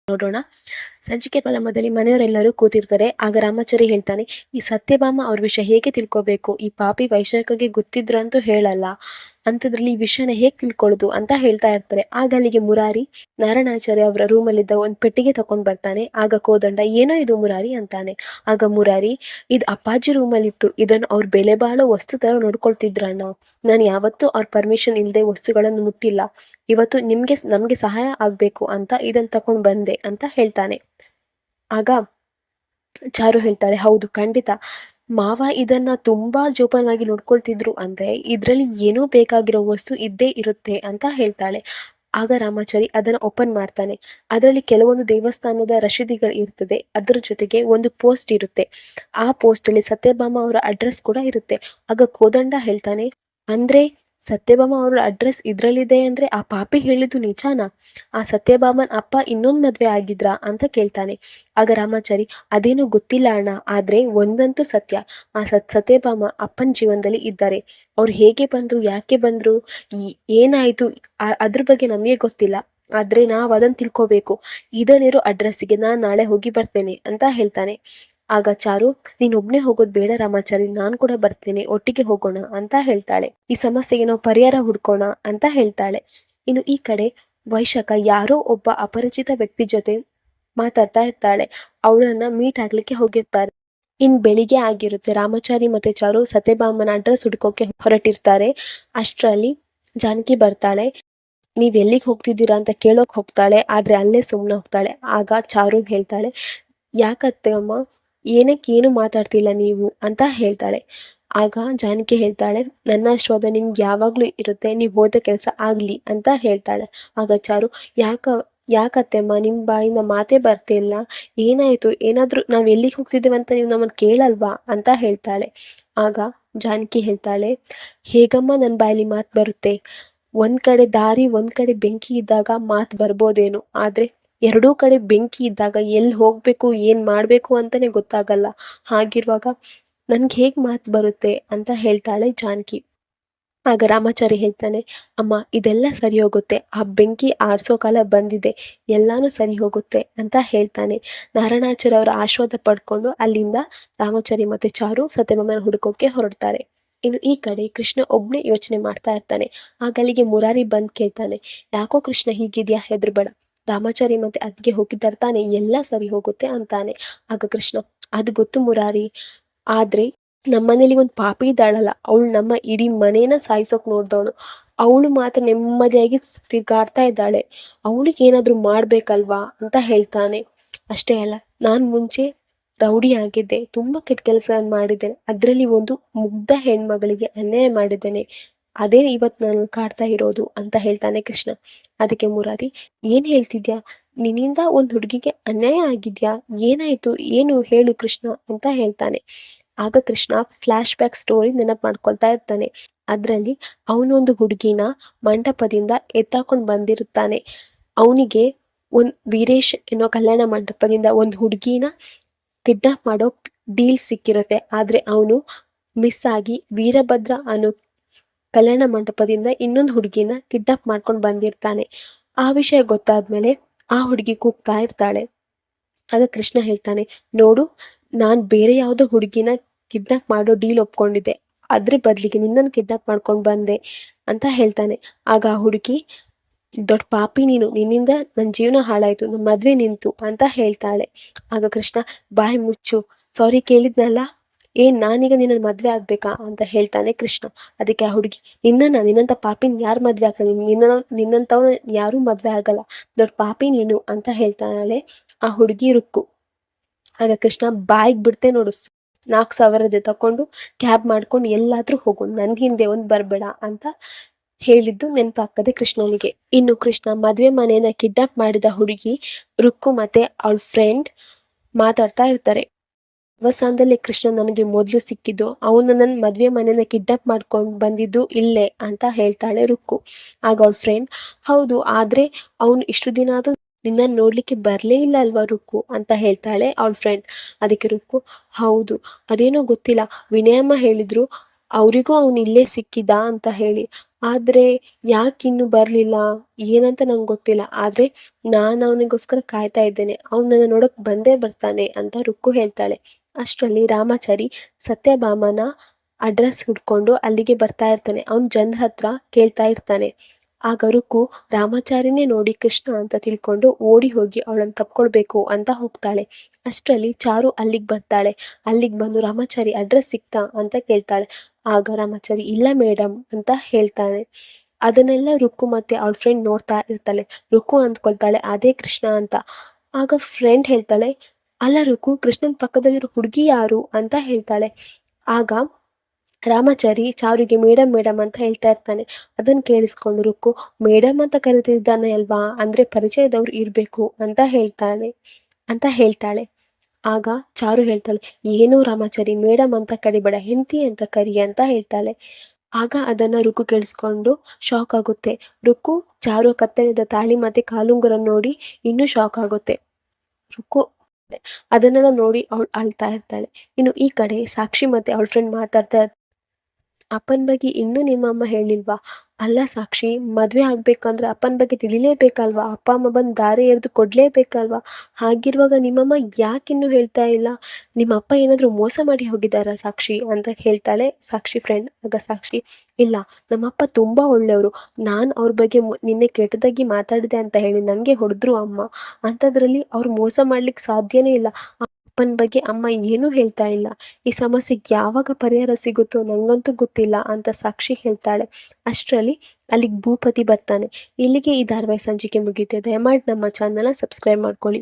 ನೋಡೋಣ. ಸಂಚಿಕೆ ಪ್ರಾರಂಭದಲ್ಲಿ ಮನೆಯವರೆಲ್ಲರೂ ಕೂತಿರ್ತಾರೆ. ಆಗ ರಾಮಾಚಾರಿ ಹೇಳ್ತಾನೆ, ಈ ಸತ್ಯಭಾಮ ಅವ್ರ ವಿಷಯ ಹೇಗೆ ತಿಳ್ಕೋಬೇಕು? ಈ ಪಾಪಿ ವೈಶಾಖಗೆ ಗೊತ್ತಿದ್ರಂತೂ ಹೇಳಲ್ಲ, ಅಂಥದ್ರಲ್ಲಿ ಈ ವಿಷಯನ ಹೇಗೆ ತಿಳ್ಕೊಳ್ಳೋದು ಅಂತ ಹೇಳ್ತಾ ಇರ್ತಾರೆ. ಆಗ ಅಲ್ಲಿಗೆ ಮುರಾರಿ ನಾರಾಯಣಾಚಾರ್ಯ ಅವರ ರೂಮಲ್ಲಿದ್ದ ಒಂದು ಪೆಟ್ಟಿಗೆ ತಗೊಂಡ್ ಬರ್ತಾನೆ. ಆಗ ಕೋದಂಡ, ಏನೋ ಇದು ಮುರಾರಿ ಅಂತಾನೆ. ಆಗ ಮುರಾರಿ, ಇದು ಅಪ್ಪಾಜಿ ರೂಮಲ್ಲಿತ್ತು, ಇದನ್ನು ಅವ್ರ ಬೆಲೆ ಬಾಳೋ ವಸ್ತು ತರ ನೋಡ್ಕೊಳ್ತಿದ್ರಣ್ಣ. ನಾನು ಯಾವತ್ತೂ ಅವ್ರ ಪರ್ಮಿಷನ್ ಇಲ್ಲದೆ ವಸ್ತುಗಳನ್ನು ಮುಟ್ಟಿಲ್ಲ. ಇವತ್ತು ನಮ್ಗೆ ಸಹಾಯ ಆಗ್ಬೇಕು ಅಂತ ಇದನ್ನ ತಕೊಂಡ್ ಬಂದೆ ಅಂತ ಹೇಳ್ತಾನೆ. ಆಗ ಚಾರು ಹೇಳ್ತಾಳೆ, ಹೌದು ಖಂಡಿತ ಮಾವ ಇದನ್ನ ತುಂಬಾ ಜೋಪಾನವಾಗಿ ನೋಡ್ಕೊಳ್ತಿದ್ರು ಅಂದ್ರೆ ಇದ್ರಲ್ಲಿ ಏನೋ ಬೇಕಾಗಿರೋ ವಸ್ತು ಇದ್ದೇ ಇರುತ್ತೆ ಅಂತ ಹೇಳ್ತಾಳೆ. ಆಗ ರಾಮಾಚಾರಿ ಅದನ್ನ ಓಪನ್ ಮಾಡ್ತಾನೆ. ಅದರಲ್ಲಿ ಕೆಲವೊಂದು ದೇವಸ್ಥಾನದ ರಶೀದಿಗಳು ಇರ್ತದೆ, ಅದ್ರ ಜೊತೆಗೆ ಒಂದು ಪೋಸ್ಟ್ ಇರುತ್ತೆ. ಆ ಪೋಸ್ಟ್ ಅಲ್ಲಿ ಸತ್ಯಭಾಮ ಅವರ ಅಡ್ರೆಸ್ ಕೂಡ ಇರುತ್ತೆ. ಆಗ ಕೋದಂಡ ಹೇಳ್ತಾನೆ, ಅಂದ್ರೆ ಸತ್ಯಭಾಮ ಅವರ ಅಡ್ರೆಸ್ ಇದ್ರಲ್ಲಿದೆ ಅಂದ್ರೆ ಆ ಪಾಪಿ ಹೇಳಿದ್ದು ನಿಜಾನಾ? ಆ ಸತ್ಯಭಾಮನ್ ಅಪ್ಪ ಇನ್ನೊಂದ್ ಮದ್ವೆ ಆಗಿದ್ರಾ ಅಂತ ಕೇಳ್ತಾನೆ. ಆಗ ರಾಮಾಚಾರಿ, ಅದೇನು ಗೊತ್ತಿಲ್ಲ ಅಣ್ಣ, ಆದ್ರೆ ಒಂದಂತೂ ಸತ್ಯ, ಆ ಸತ್ಯಭಾಮ ಅಪ್ಪನ ಜೀವನದಲ್ಲಿ ಇದ್ದಾರೆ. ಅವ್ರು ಹೇಗೆ ಬಂದ್ರು, ಯಾಕೆ ಬಂದ್ರು, ಏನಾಯ್ತು, ಅದ್ರ ಬಗ್ಗೆ ನಮಗೆ ಗೊತ್ತಿಲ್ಲ. ಆದ್ರೆ ನಾವ್ ಅದನ್ನ ತಿಳ್ಕೋಬೇಕು. ಇದಲ್ಲಿರೋ ಅಡ್ರೆಸ್ಸಿಗೆ ನಾನ್ ನಾಳೆ ಹೋಗಿ ಬರ್ತೇನೆ ಅಂತ ಹೇಳ್ತಾನೆ. ಆಗ ಚಾರು, ನೀನೊಬ್ನೇ ಹೋಗೋದ್ ಬೇಡ ರಾಮಾಚಾರಿ, ನಾನ್ ಕೂಡ ಬರ್ತೇನೆ, ಒಟ್ಟಿಗೆ ಹೋಗೋಣ ಅಂತ ಹೇಳ್ತಾಳೆ. ಈ ಸಮಸ್ಯೆಗೆ ನಾವು ಪರಿಹಾರ ಹುಡ್ಕೋಣ ಅಂತ ಹೇಳ್ತಾಳೆ. ಇನ್ನು ಈ ಕಡೆ ವೈಶಾಖ ಯಾರೋ ಒಬ್ಬ ಅಪರಿಚಿತ ವ್ಯಕ್ತಿ ಜೊತೆ ಮಾತಾಡ್ತಾ ಇರ್ತಾಳೆ. ಅವಳನ್ನ ಮೀಟ್ ಆಗ್ಲಿಕ್ಕೆ ಹೋಗಿರ್ತಾರೆ. ಇನ್ ಬೆಳಿಗ್ಗೆ ಆಗಿರುತ್ತೆ. ರಾಮಾಚಾರಿ ಮತ್ತೆ ಚಾರು ಸತ್ಯಭಾಮನ ಅಡ್ರೆಸ್ ಹುಡ್ಕೋಕೆ ಹೊರಟಿರ್ತಾರೆ. ಅಷ್ಟ್ರಲ್ಲಿ ಜಾನಕಿ ಬರ್ತಾಳೆ. ನೀವ್ ಎಲ್ಲಿಗೆ ಹೋಗ್ತಿದ್ದೀರಾ ಅಂತ ಕೇಳೋಕ್ ಹೋಗ್ತಾಳೆ. ಆದ್ರೆ ಅಲ್ಲೇ ಸುಮ್ನೆ ಹೋಗ್ತಾಳೆ. ಆಗ ಚಾರು ಹೇಳ್ತಾಳೆ, ಯಾಕತ್ತೆ ಅಮ್ಮ, ಏನಕ್ಕೇನು ಮಾತಾಡ್ತಿಲ್ಲ ನೀವು ಅಂತ ಹೇಳ್ತಾಳೆ. ಆಗ ಜಾನಕಿ ಹೇಳ್ತಾಳೆ, ನನ್ನ ಆಶೀರ್ವಾದ ನಿಮ್ಗೆ ಯಾವಾಗ್ಲೂ ಇರುತ್ತೆ, ನೀವು ಹೋದ ಕೆಲಸ ಆಗ್ಲಿ ಅಂತ ಹೇಳ್ತಾಳೆ. ಆಗ ಚಾರು, ಯಾಕತ್ತೆಮ್ಮ ನಿಮ್ ಬಾಯಿಂದ ಮಾತೇ ಬರ್ತಿಲ್ಲ, ಏನಾಯ್ತು, ಏನಾದ್ರೂ ನಾವ್ ಎಲ್ಲಿಗೆ ಹೋಗ್ತಿದ್ದೇವೆ ಅಂತ ನೀವು ನಮ್ಮನ್ನ ಕೇಳಲ್ವಾ ಅಂತ ಹೇಳ್ತಾಳೆ. ಆಗ ಜಾನಕಿ ಹೇಳ್ತಾಳೆ, ಹೇಗಮ್ಮ ನನ್ ಬಾಯಲ್ಲಿ ಮಾತು ಬರುತ್ತೆ? ಒಂದ್ ಕಡೆ ದಾರಿ, ಒಂದ್ ಕಡೆ ಬೆಂಕಿ ಇದ್ದಾಗ ಮಾತು ಬರ್ಬೋದೇನು, ಆದ್ರೆ ಎರಡೂ ಕಡೆ ಬೆಂಕಿ ಇದ್ದಾಗ ಎಲ್ಲಿ ಹೋಗ್ಬೇಕು, ಏನ್ ಮಾಡ್ಬೇಕು ಅಂತಾನೆ ಗೊತ್ತಾಗಲ್ಲ. ಹಾಗಿರುವಾಗ ನನ್ಗೆ ಹೇಗ್ ಮಾತು ಬರುತ್ತೆ ಅಂತ ಹೇಳ್ತಾಳೆ ಜಾನಕಿ. ಆಗ ರಾಮಾಚಾರಿ ಹೇಳ್ತಾನೆ, ಅಮ್ಮ ಇದೆಲ್ಲ ಸರಿ ಹೋಗುತ್ತೆ, ಆ ಬೆಂಕಿ ಆರ್ಸೋ ಕಾಲ ಬಂದಿದೆ, ಎಲ್ಲಾನು ಸರಿ ಹೋಗುತ್ತೆ ಅಂತ ಹೇಳ್ತಾನೆ. ನಾರಾಯಣಾಚಾರ್ಯ ಅವರ ಆಶೀರ್ವಾದ ಪಡ್ಕೊಂಡು ಅಲ್ಲಿಂದ ರಾಮಾಚಾರಿ ಮತ್ತೆ ಚಾರು ಸತ್ಯಭಾಮನ ಹುಡುಕೋಕೆ ಹೊರಡ್ತಾರೆ. ಇನ್ನು ಈ ಕಡೆ ಕೃಷ್ಣ ಒಬ್ನೇ ಯೋಚನೆ ಮಾಡ್ತಾ ಇರ್ತಾನೆ. ಆಗ ಅಲ್ಲಿಗೆ ಮುರಾರಿ ಬಂದ್ ಕೇಳ್ತಾನೆ, ಯಾಕೋ ಕೃಷ್ಣ ಹೀಗಿದ್ಯಾ, ಹೆದರ್ಬೇಡ, ರಾಮಾಚಾರಿ ಮತ್ತೆ ಅದ್ಗೆ ಹೋಗಿದ್ದಾರೆ ತಾನೆ, ಎಲ್ಲ ಸರಿ ಹೋಗುತ್ತೆ ಅಂತಾನೆ. ಆಗ ಕೃಷ್ಣ, ಅದು ಗೊತ್ತು ಮುರಾರಿ, ಆದ್ರೆ ನಮ್ಮನೇಲಿ ಒಂದ್ ಪಾಪಿ ಇದ್ದಾಳಲ್ಲ, ಅವಳು ನಮ್ಮ ಇಡೀ ಮನೇನ ಸಾಯಿಸೋಕ್ ನೋಡ್ದವಳು. ಅವಳು ಮಾತ್ರ ನೆಮ್ಮದಿಯಾಗಿ ತಿರ್ಗಾಡ್ತಾ ಇದ್ದಾಳೆ, ಅವಳಿಗೆ ಏನಾದ್ರೂ ಮಾಡ್ಬೇಕಲ್ವಾ ಅಂತ ಹೇಳ್ತಾನೆ. ಅಷ್ಟೇ ಅಲ್ಲ, ನಾನ್ ಮುಂಚೆ ರೌಡಿ ಆಗಿದ್ದೆ, ತುಂಬಾ ಕೆಟ್ಟ ಕೆಲಸ ಮಾಡಿದ್ದೇನೆ, ಅದ್ರಲ್ಲಿ ಒಂದು ಮುಗ್ಧ ಹೆಣ್ಮಗಳಿಗೆ ಅನ್ಯಾಯ ಮಾಡಿದ್ದೇನೆ, ಅದೇ ಇವತ್ ನಾನು ಕಾಡ್ತಾ ಇರೋದು ಅಂತ ಹೇಳ್ತಾನೆ ಕೃಷ್ಣ. ಅದಕ್ಕೆ ಮುರಾರಿ, ಏನ್ ಹೇಳ್ತಿದ್ಯಾ, ನಿನ್ನಿಂದ ಒಂದ್ ಹುಡುಗಿಗೆ ಅನ್ಯಾಯ ಆಗಿದ್ಯಾ, ಏನಾಯ್ತು, ಏನು ಹೇಳು ಕೃಷ್ಣ ಅಂತ ಹೇಳ್ತಾನೆ. ಆಗ ಕೃಷ್ಣ ಫ್ಲಾಶ್ ಬ್ಯಾಕ್ ಸ್ಟೋರಿ ನೆನಪು ಮಾಡ್ಕೊಳ್ತಾ ಇರ್ತಾನೆ. ಅದ್ರಲ್ಲಿ ಅವನೊಂದು ಹುಡುಗಿನ ಮಂಟಪದಿಂದ ಎತ್ತಾಕೊಂಡ್ ಬಂದಿರುತ್ತಾನೆ. ಅವನಿಗೆ ವೀರೇಶ್ ಅನ್ನೋ ಕಲ್ಯಾಣ ಮಂಟಪದಿಂದ ಒಂದು ಹುಡುಗಿನ ಕಿಡ್ನಾಪ್ ಮಾಡೋ ಡೀಲ್ ಸಿಕ್ಕಿರುತ್ತೆ. ಆದ್ರೆ ಅವನು ಮಿಸ್ ಆಗಿ ವೀರಭದ್ರ ಅನ್ನೋ ಕಲ್ಯಾಣ ಮಂಟಪದಿಂದ ಇನ್ನೊಂದು ಹುಡುಗಿನ ಕಿಡ್ನಾಪ್ ಮಾಡ್ಕೊಂಡು ಬಂದಿರ್ತಾನೆ. ಆ ವಿಷಯ ಗೊತ್ತಾದ್ಮೇಲೆ ಆ ಹುಡುಗಿ ಕೂಗ್ತಾ ಇರ್ತಾಳೆ. ಆಗ ಕೃಷ್ಣ ಹೇಳ್ತಾನೆ, ನೋಡು, ನಾನ್ ಬೇರೆ ಯಾವ್ದೋ ಹುಡುಗಿನ ಕಿಡ್ನಾಪ್ ಮಾಡೋ ಡೀಲ್ ಒಪ್ಕೊಂಡಿದ್ದೆ, ಅದ್ರ ಬದ್ಲಿಗೆ ನಿನ್ನನ್ನು ಕಿಡ್ನಾಪ್ ಮಾಡ್ಕೊಂಡು ಬಂದೆ ಅಂತ ಹೇಳ್ತಾನೆ. ಆಗ ಆ ಹುಡುಗಿ, ದೊಡ್ಡ ಪಾಪಿ ನೀನು, ನಿನ್ನಿಂದ ನನ್ನ ಜೀವನ ಹಾಳಾಯ್ತು, ನನ್ನ ಮದ್ವೆ ನಿಂತು ಅಂತ ಹೇಳ್ತಾಳೆ. ಆಗ ಕೃಷ್ಣ, ಬಾಯ್ ಮುಚ್ಚು, ಸಾರಿ ಕೇಳಿದ್ನಲ್ಲ, ನಾನೀಗ ನಿನ್ನ ಮದ್ವೆ ಆಗ್ಬೇಕಾ ಅಂತ ಹೇಳ್ತಾನೆ ಕೃಷ್ಣ. ಅದಕ್ಕೆ ಆ ಹುಡುಗಿ, ನಿನ್ನಂತ ಪಾಪಿನ ಯಾರು ಮದ್ವೆ ಆಗ್ತಾನೆ, ನಿನ್ನಂತವ್ನ ಯಾರು ಮದ್ವೆ ಆಗಲ್ಲ, ದೊಡ್ಡ ಪಾಪಿ ನೀನು ಅಂತ ಹೇಳ್ತಾಳೆ ಆ ಹುಡುಗಿ ರುಕ್ಕು. ಆಗ ಕೃಷ್ಣ, ಬಾಯಿಗೆ ಬಿಡ್ತೆ ನೋಡು, 4,000 ತಕೊಂಡು ಕ್ಯಾಬ್ ಮಾಡ್ಕೊಂಡು ಎಲ್ಲಾದ್ರೂ ಹೋಗು, ನನ್ ಹಿಂದೆ ಒಂದ್ ಬರ್ಬೇಡ ಅಂತ ಹೇಳಿದ್ದು ನೆನಪಾಗ್ತದೆ ಕೃಷ್ಣನಿಗೆ. ಇನ್ನು ಕೃಷ್ಣ ಮದ್ವೆ ಮನೆಯನ್ನ ಕಿಡ್ನಾಪ್ ಮಾಡಿದ ಹುಡುಗಿ ರುಕ್ಕು ಮತ್ತೆ ಅವಳ ಫ್ರೆಂಡ್ ಮಾತಾಡ್ತಾ ಇರ್ತಾರೆ. ಅವಸಾನದಲ್ಲಿ ಕೃಷ್ಣ ನನಗೆ ಮೊದ್ಲು ಸಿಕ್ಕಿದ್ದು, ಅವನು ನನ್ನ ಮದ್ವೆ ಮನೆಯನ್ನ ಕಿಡ್ನಾಪ್ ಮಾಡ್ಕೊಂಡು ಬಂದಿದ್ದು ಇಲ್ಲೇ ಅಂತ ಹೇಳ್ತಾಳೆ ರುಕ್ಕು. ಆಗ ಅವಳ ಫ್ರೆಂಡ್, ಹೌದು, ಆದ್ರೆ ಅವನು ಇಷ್ಟು ದಿನ ಆದ್ರೂ ನಿನ್ನ ನೋಡ್ಲಿಕ್ಕೆ ಬರ್ಲೇ ಇಲ್ಲ ಅಲ್ವಾ ರುಕ್ಕು ಅಂತ ಹೇಳ್ತಾಳೆ ಅವಳ ಫ್ರೆಂಡ್. ಅದಕ್ಕೆ ರುಕ್ಕು, ಹೌದು, ಅದೇನೋ ಗೊತ್ತಿಲ್ಲ, ವಿನಯಮ್ಮ ಹೇಳಿದ್ರು ಅವರಿಗೂ ಅವನು ಇಲ್ಲೇ ಸಿಕ್ಕಿದ ಅಂತ ಹೇಳಿ. ಆದ್ರೆ ಯಾಕಿನ್ನು ಬರ್ಲಿಲ್ಲ ಏನಂತ ನಂಗೆ ಗೊತ್ತಿಲ್ಲ. ಆದ್ರೆ ನಾನು ಅವನಿಗೋಸ್ಕರ ಕಾಯ್ತಾ ಇದ್ದೇನೆ. ಅವ್ನು ನನ್ನ ನೋಡಕ್ ಬಂದೇ ಬರ್ತಾನೆ ಅಂತ ರುಕ್ಕು ಹೇಳ್ತಾಳೆ. ಅಷ್ಟರಲ್ಲಿ ರಾಮಾಚಾರಿ ಸತ್ಯಭಾಮನ ಅಡ್ರೆಸ್ ಹುಡ್ಕೊಂಡು ಅಲ್ಲಿಗೆ ಬರ್ತಾ ಇರ್ತಾನೆ. ಅವ್ನು ಜನರ ಹತ್ರ ಕೇಳ್ತಾ ಇರ್ತಾನೆ. ಆಗ ರುಕ್ಕು ರಾಮಾಚಾರಿನೇ ನೋಡಿ ಕೃಷ್ಣ ಅಂತ ತಿಳ್ಕೊಂಡು ಓಡಿ ಹೋಗಿ ಅವಳನ್ನು ತಪ್ಕೊಳ್ಬೇಕು ಅಂತ ಹೋಗ್ತಾಳೆ. ಅಷ್ಟರಲ್ಲಿ ಚಾರು ಅಲ್ಲಿಗೆ ಬರ್ತಾಳೆ. ಅಲ್ಲಿಗೆ ಬಂದು ರಾಮಾಚಾರಿ ಅಡ್ರೆಸ್ ಸಿಕ್ತಾ ಅಂತ ಕೇಳ್ತಾಳೆ. ಆಗ ರಾಮಾಚಾರಿ ಇಲ್ಲ ಮೇಡಮ್ ಅಂತ ಹೇಳ್ತಾನೆ. ಅದನ್ನೆಲ್ಲ ರುಕ್ಕು ಮತ್ತೆ ಅವಳ ಫ್ರೆಂಡ್ ನೋಡ್ತಾ ಇರ್ತಾಳೆ. ರುಕ್ಕು ಅಂದ್ಕೊಳ್ತಾಳೆ ಅದೇ ಕೃಷ್ಣ ಅಂತ. ಆಗ ಫ್ರೆಂಡ್ ಹೇಳ್ತಾಳೆ, ಅಲ್ಲ ರುಕ್ಕು, ಕೃಷ್ಣನ್ ಪಕ್ಕದಲ್ಲಿರೋ ಹುಡುಗಿ ಯಾರು ಅಂತ ಹೇಳ್ತಾಳೆ. ಆಗ ರಾಮಾಚಾರಿ ಚಾರುಗೆ ಮೇಡಮ್ ಮೇಡಮ್ ಅಂತ ಹೇಳ್ತಾ ಇರ್ತಾನೆ. ಅದನ್ನು ಕೇಳಿಸ್ಕೊಂಡು ರುಕ್ಕು ಮೇಡಮ್ ಅಂತ ಕರೀತಿದ್ದಾನೆ ಅಲ್ವಾ, ಅಂದ್ರೆ ಪರಿಚಯದವ್ರು ಇರಬೇಕು ಅಂತ ಹೇಳ್ತಾಳೆ. ಆಗ ಚಾರು ಹೇಳ್ತಾಳೆ, ಏನು ರಾಮಾಚಾರಿ ಮೇಡಮ್ ಅಂತ ಕರಿಬೇಡ, ಹೆಂಡತಿ ಅಂತ ಕರಿ ಅಂತ ಹೇಳ್ತಾಳೆ. ಆಗ ಅದನ್ನ ರುಕ್ಕು ಕೇಳಿಸ್ಕೊಂಡು ಶಾಕ್ ಆಗುತ್ತೆ. ರುಕ್ಕು ಚಾರು ಕತ್ತಲಿದ್ದ ತಾಳಿ ಮತ್ತೆ ಕಾಲುಂಗುರ ನೋಡಿ ಇನ್ನೂ ಶಾಕ್ ಆಗುತ್ತೆ. ರುಕ್ಕು ಅದನ್ನೆಲ್ಲ ನೋಡಿ ಅವಳು ಅಳ್ತಾ ಇರ್ತಾಳೆ. ಇನ್ನು ಈ ಕಡೆ ಸಾಕ್ಷಿ ಮತ್ತೆ ಅವಳ ಫ್ರೆಂಡ್ ಮಾತಾಡ್ತಾ ಅಪ್ಪನ ಬಗ್ಗೆ ಇನ್ನೂ ನಿಮ್ಮಮ್ಮ ಹೇಳಿಲ್ವಾ? ಅಲ್ಲ ಸಾಕ್ಷಿ, ಮದುವೆ ಆಗ್ಬೇಕಂದ್ರೆ ಅಪ್ಪನ ಬಗ್ಗೆ ತಿಳಿಲೇಬೇಕಲ್ವಾ? ಅಪ್ಪ ಅಮ್ಮ ಬಂದು ದಾರಿ ಎರೆದು ಕೊಡಲೇಬೇಕಲ್ವಾ? ಹಾಗಿರುವಾಗ ನಿಮ್ಮಮ್ಮ ಯಾಕಿನ್ನೂ ಹೇಳ್ತಾ ಇಲ್ಲ? ನಿಮ್ಮ ಅಪ್ಪ ಏನಾದರೂ ಮೋಸ ಮಾಡಿ ಹೋಗಿದ್ದಾರಾ ಸಾಕ್ಷಿ ಅಂತ ಹೇಳ್ತಾಳೆ ಸಾಕ್ಷಿ ಫ್ರೆಂಡ್. ಆಗ ಸಾಕ್ಷಿ, ಇಲ್ಲ, ನಮ್ಮಪ್ಪ ತುಂಬ ಒಳ್ಳೆಯವರು. ನಾನು ಅವ್ರ ಬಗ್ಗೆ ನಿನ್ನೆ ಕೆಟ್ಟದಾಗಿ ಮಾತಾಡಿದೆ ಅಂತ ಹೇಳಿ ನನಗೆ ಹೊಡೆದ್ರು ಅಮ್ಮ. ಅಂಥದ್ರಲ್ಲಿ ಅವ್ರು ಮೋಸ ಮಾಡ್ಲಿಕ್ಕೆ ಸಾಧ್ಯನೇ ಇಲ್ಲ. ಅಪ್ಪನ ಬಗ್ಗೆ ಅಮ್ಮ ಏನೂ ಹೇಳ್ತಾ ಇಲ್ಲ. ಈ ಸಮಸ್ಯೆಗೆ ಯಾವಾಗ ಪರಿಹಾರ ಸಿಗುತ್ತೋ ನಂಗಂತೂ ಗೊತ್ತಿಲ್ಲ ಅಂತ ಸಾಕ್ಷಿ ಹೇಳ್ತಾಳೆ. ಅಷ್ಟರಲ್ಲಿ ಅಲ್ಲಿಗೆ ಭೂಪತಿ ಬರ್ತಾನೆ. ಇಲ್ಲಿಗೆ ಈ ಧಾರಾವಾಹಿ ಸಂಚಿಕೆ ಮುಗಿಯುತ್ತೆ. ದಯಮಾಡಿ ನಮ್ಮ ಚಾನಲ್ನ ಸಬ್ಸ್ಕ್ರೈಬ್ ಮಾಡ್ಕೊಳ್ಳಿ.